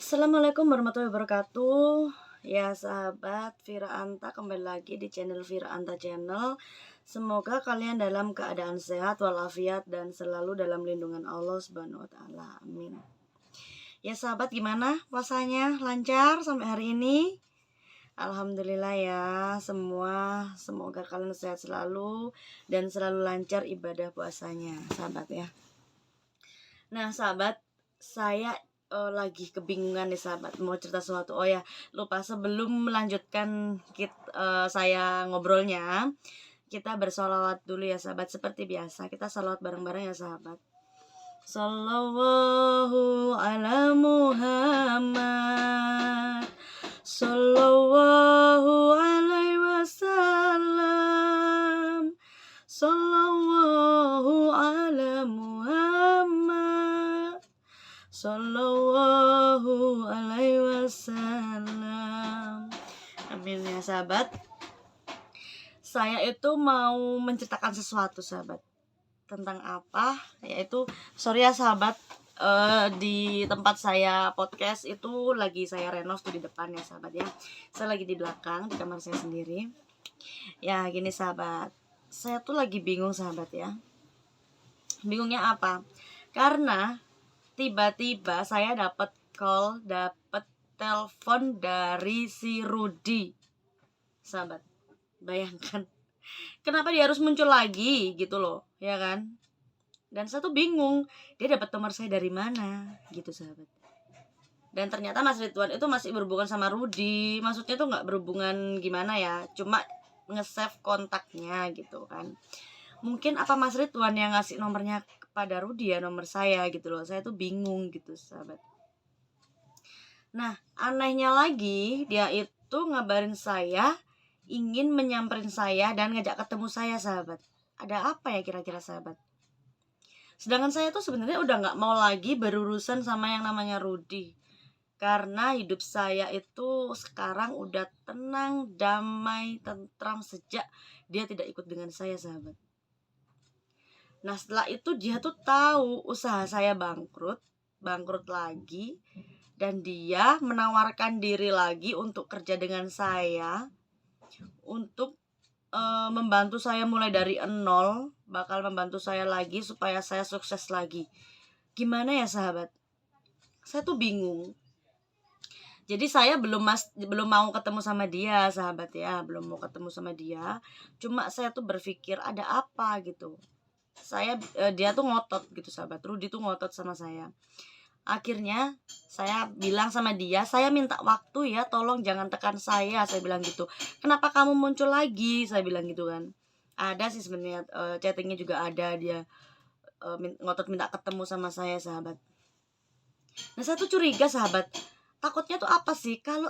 Assalamualaikum warahmatullahi wabarakatuh. Ya sahabat Vira Anta, kembali lagi di channel Vira Anta Channel. Semoga kalian dalam keadaan sehat walafiat dan selalu dalam lindungan Allah Subhanahu wa taala. Amin. Ya sahabat, gimana puasanya? Lancar sampai hari ini? Alhamdulillah ya semua. Semoga kalian sehat selalu dan selalu lancar ibadah puasanya, sahabat ya. Nah sahabat, saya lagi kebingungan nih sahabat, mau cerita sesuatu. Oh ya, lupa sebelum melanjutkan saya ngobrolnya, kita bersolawat dulu ya sahabat. Seperti biasa, kita salawat bareng-bareng ya sahabat. Sallallahu ala Muhammad, sallallahu alaihi wasallam, sallallahu ala Muhammad, sallallahu alaihi wasallam. Amin ya sahabat. Saya itu mau menceritakan sesuatu sahabat. Tentang apa? Yaitu, sorry ya sahabat, di tempat saya podcast itu lagi saya renov tuh di depan ya sahabat ya. Saya lagi di belakang di kamar saya sendiri. Ya gini sahabat, saya tuh lagi bingung sahabat ya. Bingungnya apa? Karena tiba-tiba saya dapat telepon dari si Rudy. Sahabat, bayangkan. Kenapa dia harus muncul lagi gitu loh, ya kan? Dan saya tuh bingung, dia dapat nomor saya dari mana gitu sahabat. Dan ternyata Mas Ridwan itu masih berhubungan sama Rudy. Maksudnya tuh nggak berhubungan gimana ya, cuma nge-save kontaknya gitu kan. Mungkin apa Mas Ridwan yang ngasih nomornya kepada Rudy ya, nomor saya gitu loh. Saya tuh bingung gitu sahabat. Nah anehnya lagi, dia itu ngabarin saya ingin menyamperin saya dan ngajak ketemu saya sahabat. Ada apa ya kira-kira sahabat? Sedangkan saya tuh sebenarnya udah nggak mau lagi berurusan sama yang namanya Rudy. Karena hidup saya itu sekarang udah tenang, damai, tentram sejak dia tidak ikut dengan saya sahabat. Nah setelah itu dia tuh tahu usaha saya bangkrut lagi. Dan dia menawarkan diri lagi untuk kerja dengan saya, untuk membantu saya mulai dari nol, bakal membantu saya lagi supaya saya sukses lagi. Gimana ya sahabat? Saya tuh bingung. Jadi saya belum mau ketemu sama dia sahabat ya, belum mau ketemu sama dia. Cuma saya tuh berpikir ada apa gitu. Dia tuh ngotot gitu sahabat. Rudy tuh ngotot sama saya. Akhirnya saya bilang sama dia, saya minta waktu ya, tolong jangan tekan saya bilang gitu. Kenapa kamu muncul lagi, saya bilang gitu kan. Ada sih sebenarnya chattingnya juga ada, dia ngotot minta ketemu sama saya sahabat. Nah saya tuh curiga sahabat, takutnya tuh apa sih kalau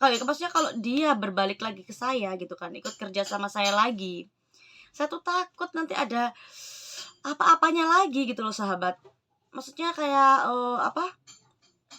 maksudnya kalau dia berbalik lagi ke saya gitu kan, ikut kerja sama saya lagi. Saya tuh takut nanti ada apa-apanya lagi gitu loh sahabat. Maksudnya kayak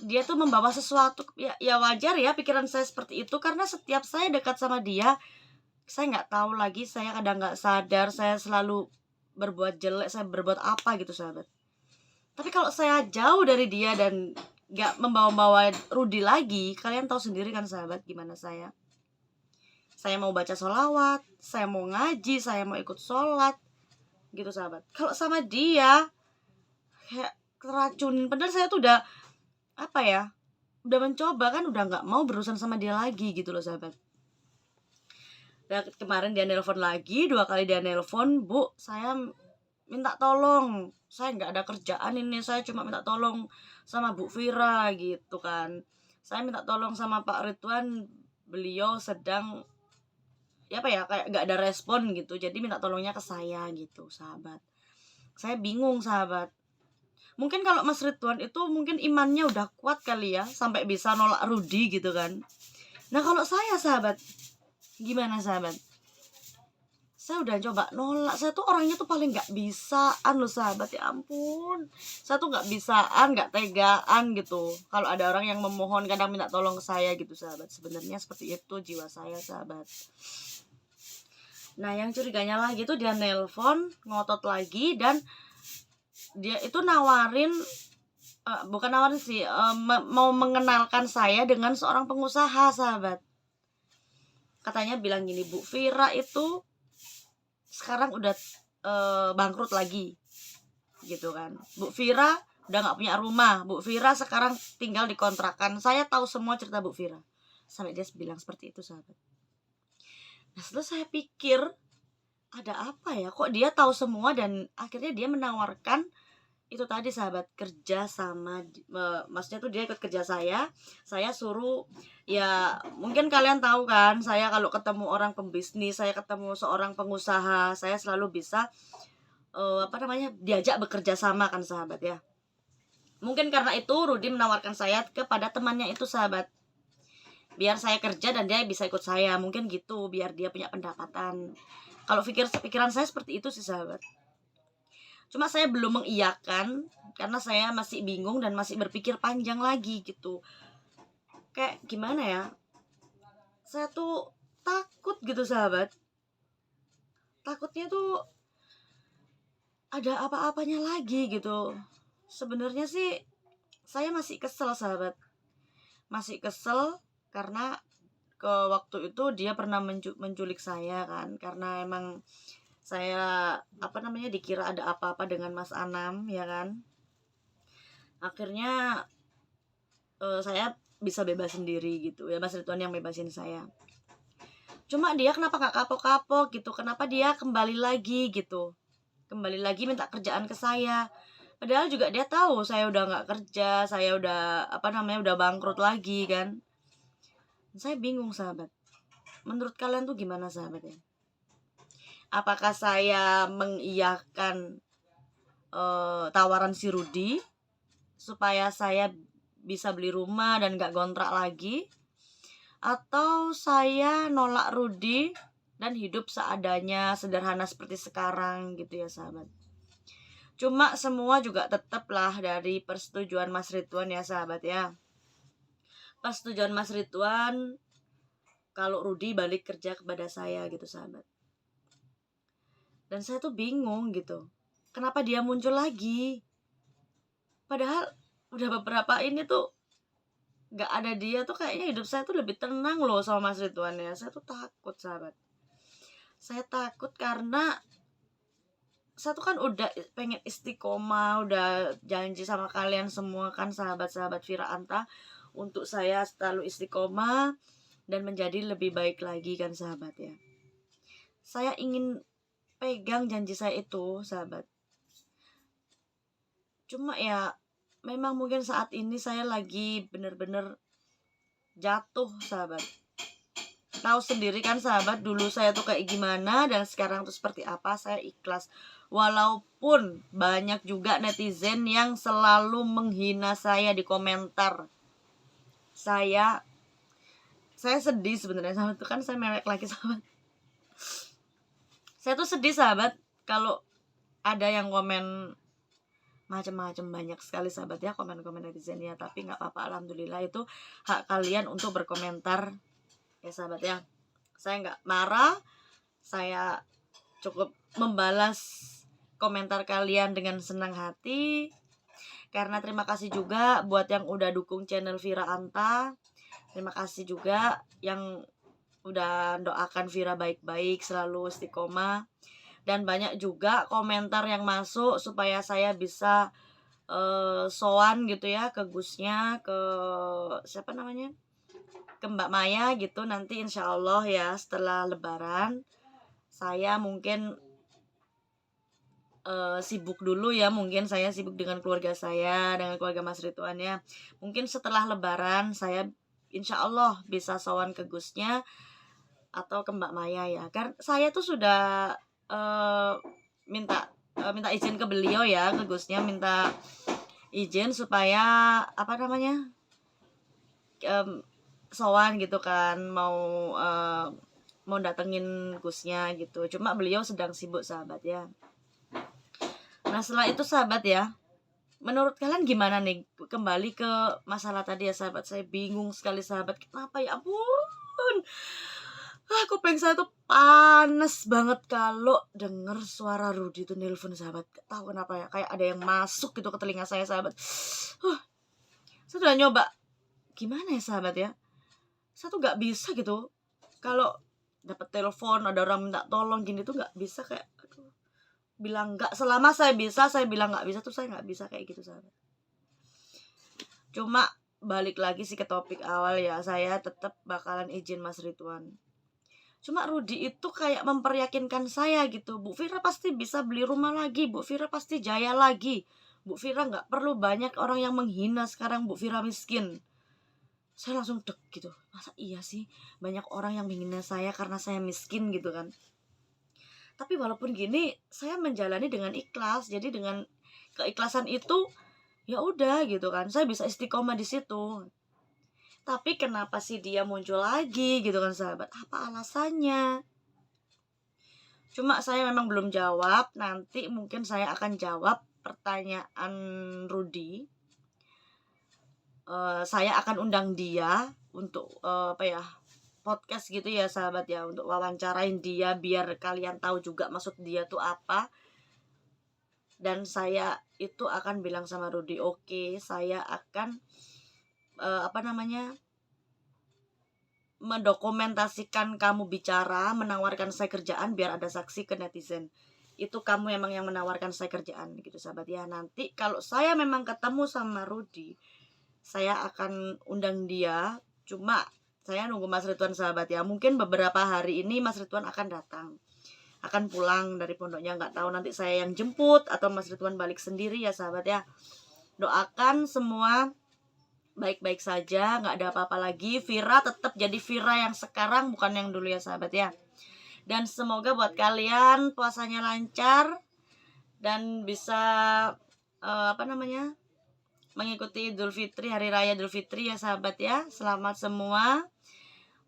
dia tuh membawa sesuatu, ya wajar ya pikiran saya seperti itu, karena setiap saya dekat sama dia, saya nggak tahu lagi, saya kadang nggak sadar saya selalu berbuat jelek, saya berbuat apa gitu sahabat. Tapi kalau saya jauh dari dia dan nggak membawa-bawa Rudy lagi, kalian tahu sendiri kan sahabat gimana saya mau baca sholawat, saya mau ngaji, saya mau ikut sholat gitu sahabat. Kalau sama dia kayak keracunin, padahal saya tuh udah udah mencoba kan, udah nggak mau berurusan sama dia lagi gitu loh sahabat. Dan kemarin dia nelpon lagi, 2 kali dia nelpon, Bu saya minta tolong, saya nggak ada kerjaan ini, saya cuma minta tolong sama Bu Vira gitu kan. Saya minta tolong sama Pak Ridwan, beliau sedang kayak nggak ada respon gitu, jadi minta tolongnya ke saya gitu sahabat. Saya bingung sahabat. Mungkin kalau Mas Ridwan itu mungkin imannya udah kuat kali ya, sampai bisa nolak Rudy gitu kan. Nah kalau saya sahabat, gimana sahabat? Saya udah coba nolak, saya tuh orangnya tuh paling gak bisaan loh sahabat, ya ampun. Saya tuh gak bisaan, gak tegaan gitu. Kalau ada orang yang memohon kadang minta tolong ke saya gitu sahabat. Sebenarnya seperti itu jiwa saya sahabat. Nah yang curiganya lagi tuh dia nelpon, ngotot lagi, dan dia itu nawarin bukan nawarin sih, mau mengenalkan saya dengan seorang pengusaha, sahabat. Katanya bilang gini, Bu Vira itu sekarang udah bangkrut lagi, gitu kan. Bu Vira udah nggak punya rumah, Bu Vira sekarang tinggal di kontrakan. Saya tahu semua cerita Bu Vira. Sampai dia bilang seperti itu, sahabat. Nah, setelah saya pikir, ada apa ya? Kok dia tahu semua dan akhirnya dia menawarkan itu tadi, sahabat, kerja sama, maksudnya tuh dia ikut kerja saya suruh, ya mungkin kalian tahu kan, saya kalau ketemu orang pembisnis, saya ketemu seorang pengusaha, saya selalu bisa diajak bekerja sama kan, sahabat ya. Mungkin karena itu Rudi menawarkan saya kepada temannya itu, sahabat, biar saya kerja dan dia bisa ikut saya, mungkin gitu, biar dia punya pendapatan. Kalau pikiran saya seperti itu sih, sahabat. Cuma saya belum mengiyakan karena saya masih bingung dan masih berpikir panjang lagi gitu. Kayak gimana ya? Saya tuh takut gitu, sahabat. Takutnya tuh ada apa-apanya lagi gitu. Sebenarnya sih saya masih kesel, sahabat. Masih kesel karena ke waktu itu dia pernah menculik saya kan, karena emang saya dikira ada apa-apa dengan Mas Anam, ya kan. Akhirnya saya bisa bebas sendiri gitu ya, Mas Ridwan yang bebasin saya. Cuma dia kenapa gak kapok-kapok gitu, kenapa dia kembali lagi gitu, kembali lagi minta kerjaan ke saya, padahal juga dia tahu saya udah gak kerja, saya udah udah bangkrut lagi kan. Saya bingung, sahabat. Menurut kalian tuh gimana, sahabat ya? Apakah saya mengiyakan tawaran si Rudi supaya saya bisa beli rumah dan gak kontrak lagi, atau saya nolak Rudi dan hidup seadanya, sederhana seperti sekarang gitu ya, sahabat. Cuma semua juga tetaplah dari persetujuan Mas Ridwan ya, sahabat ya. Persetujuan Mas Ridwan kalau Rudi balik kerja kepada saya gitu, sahabat. Dan saya tuh bingung gitu, kenapa dia muncul lagi, padahal udah beberapa ini tuh gak ada dia tuh kayaknya hidup saya tuh lebih tenang loh sama Mas Ridwan ya. Saya tuh takut, sahabat. Saya takut karena saya tuh kan udah pengen istiqomah, udah janji sama kalian semua kan, sahabat-sahabat Vira Anta, untuk saya selalu istiqomah dan menjadi lebih baik lagi kan, sahabat ya. Saya ingin pegang janji saya itu, sahabat. Cuma ya memang mungkin saat ini saya lagi bener-bener jatuh, sahabat. Tahu sendiri kan, sahabat, dulu saya tuh kayak gimana dan sekarang tuh seperti apa. Saya ikhlas walaupun banyak juga netizen yang selalu menghina saya di komentar. Saya sedih sebenarnya, sahabat. Itu kan saya mewek lagi, sahabat. Saya tuh sedih, sahabat, kalau ada yang komen macam-macam, banyak sekali, sahabat ya, komen-komen netizen ya. Tapi nggak apa-apa, alhamdulillah, itu hak kalian untuk berkomentar ya, sahabat ya. Saya nggak marah, saya cukup membalas komentar kalian dengan senang hati. Karena terima kasih juga buat yang udah dukung channel Vira Anta. Terima kasih juga yang udah doakan Vira baik-baik, selalu istiqomah. Dan banyak juga komentar yang masuk supaya saya bisa sowan gitu ya ke Gusnya, ke siapa namanya, ke Mbak Maya gitu. Nanti insya Allah ya setelah Lebaran saya mungkin sibuk dulu ya, mungkin saya sibuk dengan keluarga saya, dengan keluarga Mas Ridwan ya. Mungkin setelah Lebaran saya insya Allah bisa sowan ke Gusnya atau ke Mbak Maya ya. Karena saya tuh sudah minta izin ke beliau ya, ke Gusnya, minta izin supaya sowan gitu kan, mau datengin Gusnya gitu. Cuma beliau sedang sibuk, sahabat ya. Nah setelah itu, sahabat ya, menurut kalian gimana nih? Kembali ke masalah tadi ya, sahabat. Saya bingung sekali, sahabat. Kenapa ya ampun, Kuping saya tuh panas banget kalau denger suara Rudy itu nelpon, sahabat. Gak tahu kenapa ya, kayak ada yang masuk gitu ke telinga saya, sahabat. Saya udah nyoba gimana ya, sahabat ya. Saya tuh gak bisa gitu kalau dapat telepon ada orang minta tolong gini tuh gak bisa, kayak aduh, bilang enggak. Selama saya bisa, saya bilang nggak bisa tuh saya nggak bisa kayak gitu, sahabat. Cuma balik lagi sih ke topik awal ya, saya tetap bakalan izin Mas Ridwan. Cuma Rudy itu kayak memperyakinkan saya gitu, Bu Vira pasti bisa beli rumah lagi, Bu Vira pasti jaya lagi, Bu Vira nggak perlu banyak orang yang menghina sekarang Bu Vira miskin. Saya langsung deg gitu, masa iya sih banyak orang yang menghina saya karena saya miskin gitu kan. Tapi walaupun gini saya menjalani dengan ikhlas, jadi dengan keikhlasan itu ya udah gitu kan, saya bisa istiqomah di situ. Tapi kenapa sih dia muncul lagi gitu kan, sahabat? Apa alasannya? Cuma saya memang belum jawab. Nanti mungkin saya akan jawab pertanyaan Rudy. Saya akan undang dia untuk podcast gitu ya, sahabat ya, untuk wawancarain dia biar kalian tahu juga maksud dia tuh apa. Dan saya itu akan bilang sama Rudy, oke, saya akan mendokumentasikan kamu bicara, menawarkan saya kerjaan biar ada saksi ke netizen. Itu kamu emang yang menawarkan saya kerjaan gitu, sahabat ya. Nanti kalau saya memang ketemu sama Rudy, saya akan undang dia. Cuma saya nunggu Mas Ridwan, sahabat ya. Mungkin beberapa hari ini Mas Ridwan akan datang, akan pulang dari pondoknya, nggak tahu nanti saya yang jemput atau Mas Ridwan balik sendiri ya, sahabat ya. Doakan semua baik-baik saja, nggak ada apa-apa lagi. Vira tetap jadi Vira yang sekarang, bukan yang dulu ya, sahabat ya. Dan semoga buat kalian puasanya lancar dan bisa mengikuti Idul Fitri, hari raya Idul Fitri ya, sahabat ya. Selamat semua.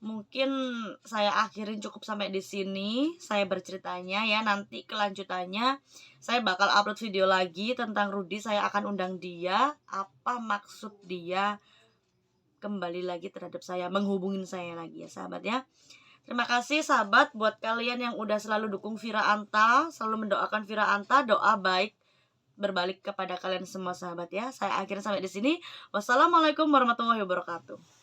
Mungkin saya akhirin cukup sampai di sini saya berceritanya ya. Nanti kelanjutannya saya bakal upload video lagi tentang Rudy. Saya akan undang dia, apa maksud dia kembali lagi terhadap saya, menghubungin saya lagi ya, sahabat ya. Terima kasih sahabat buat kalian yang udah selalu dukung Vira Anta, selalu mendoakan Vira Anta. Doa baik berbalik kepada kalian semua, sahabat ya. Saya akhirnya sampai di sini. Wassalamualaikum warahmatullahi wabarakatuh.